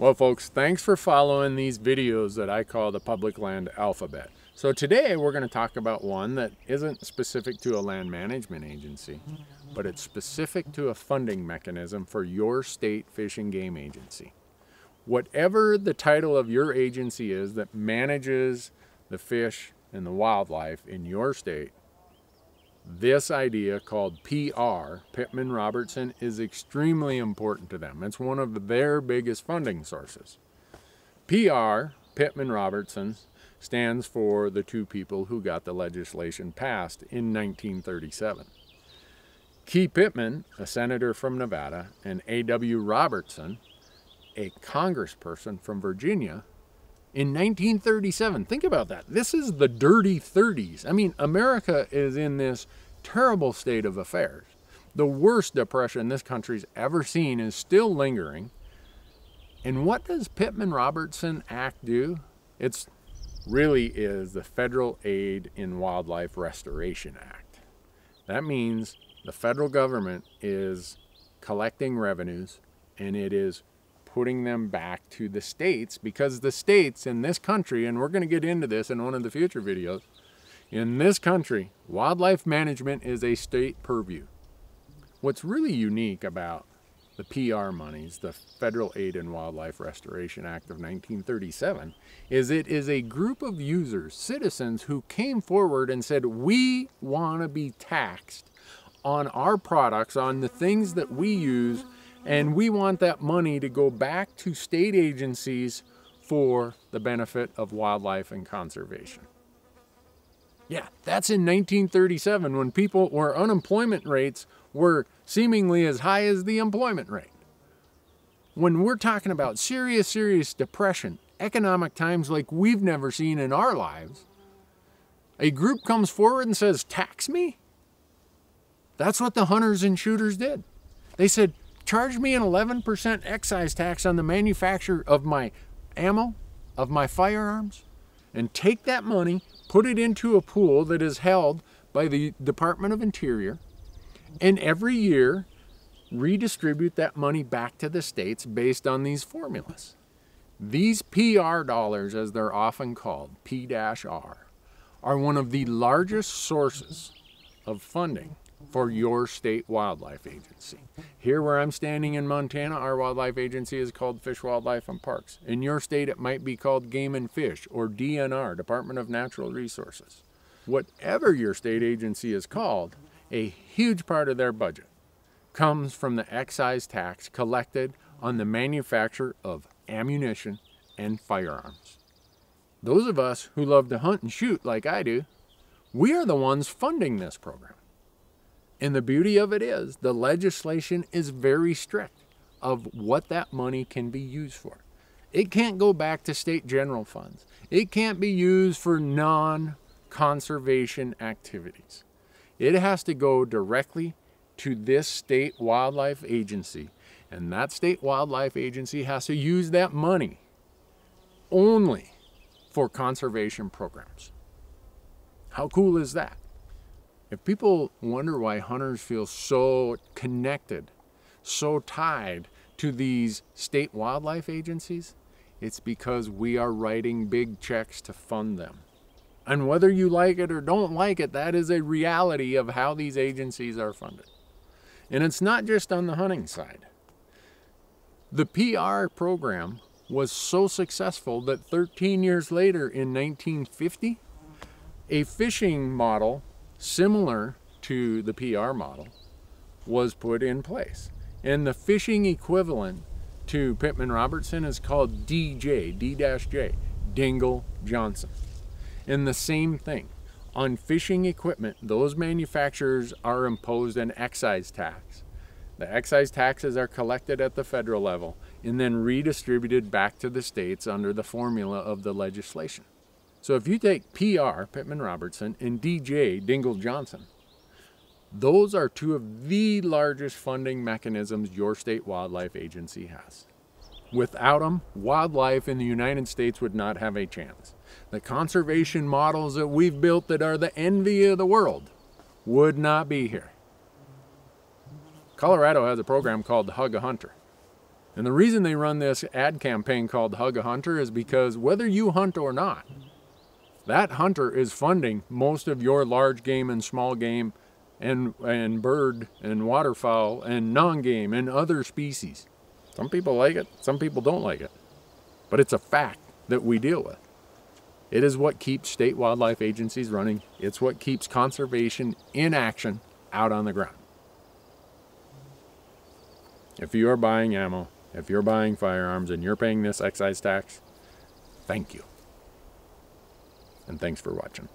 Well, folks, thanks for following these videos that I call the public land alphabet. So today we're going to talk about one that isn't specific to a land management agency, but it's specific to a funding mechanism for your state fish and game agency. Whatever the title of your agency is that manages the fish and the wildlife in your state, this idea called PR, Pittman-Robertson, is extremely important to them. It's one of their biggest funding sources. PR, Pittman-Robertson, stands for the two people who got the legislation passed in 1937. Key Pittman, a senator from Nevada, and A.W. Robertson, a congressperson from Virginia, in 1937. Think about that. This is the dirty 30s. I mean, America is in this terrible state of affairs. The worst depression this country's ever seen is still lingering. And what does Pittman-Robertson Act do? It's really is the Federal Aid in Wildlife Restoration Act. That means the federal government is collecting revenues and it is putting them back to the states, because the states in this country, and we're going to get into this in one of the future videos, in this country, wildlife management is a state purview. What's really unique about the PR monies, the Federal Aid in Wildlife Restoration Act of 1937, is it is a group of users, citizens, who came forward and said, we want to be taxed on our products, on the things that we use, and we want that money to go back to state agencies for the benefit of wildlife and conservation. Yeah, that's in 1937, when where unemployment rates were seemingly as high as the employment rate. When we're talking about serious depression, economic times like we've never seen in our lives, a group comes forward and says, tax me? That's what the hunters and shooters did. They said, charge me an 11% excise tax on the manufacture of my ammo, of my firearms, and take that money, put it into a pool that is held by the Department of Interior, and every year redistribute that money back to the states based on these formulas. These PR dollars, as they're often called, P-R, are one of the largest sources of funding for your state wildlife agency. Here where I'm standing in Montana, our wildlife agency is called Fish, Wildlife and Parks. In your state, it might be called Game and Fish, or DNR, Department of Natural Resources. Whatever your state agency is called, a huge part of their budget comes from the excise tax collected on the manufacture of ammunition and firearms. Those of us who love to hunt and shoot like I do, we are the ones funding this program. And the beauty of it is, the legislation is very strict of what that money can be used for. It can't go back to state general funds. It can't be used for non-conservation activities. It has to go directly to this state wildlife agency. And that state wildlife agency has to use that money only for conservation programs. How cool is that? If people wonder why hunters feel so connected, so tied to these state wildlife agencies, it's because we are writing big checks to fund them. And whether you like it or don't like it, that is a reality of how these agencies are funded. And it's not just on the hunting side. The PR program was so successful that 13 years later, in 1950, a fishing model similar to the PR model was put in place. And the fishing equivalent to Pittman-Robertson is called DJ, D-J, Dingle Johnson. And the same thing, on fishing equipment, those manufacturers are imposed an excise tax. The excise taxes are collected at the federal level and then redistributed back to the states under the formula of the legislation. So if you take PR, Pittman-Robertson, and DJ, Dingle Johnson, those are two of the largest funding mechanisms your state wildlife agency has. Without them, wildlife in the United States would not have a chance. The conservation models that we've built that are the envy of the world would not be here. Colorado has a program called Hug a Hunter. And the reason they run this ad campaign called Hug a Hunter is because whether you hunt or not, that hunter is funding most of your large game and small game and bird and waterfowl and non-game and other species. Some people like it, some people don't like it. But it's a fact that we deal with. It is what keeps state wildlife agencies running. It's what keeps conservation in action out on the ground. If you are buying ammo, if you're buying firearms and you're paying this excise tax, thank you. And thanks for watching.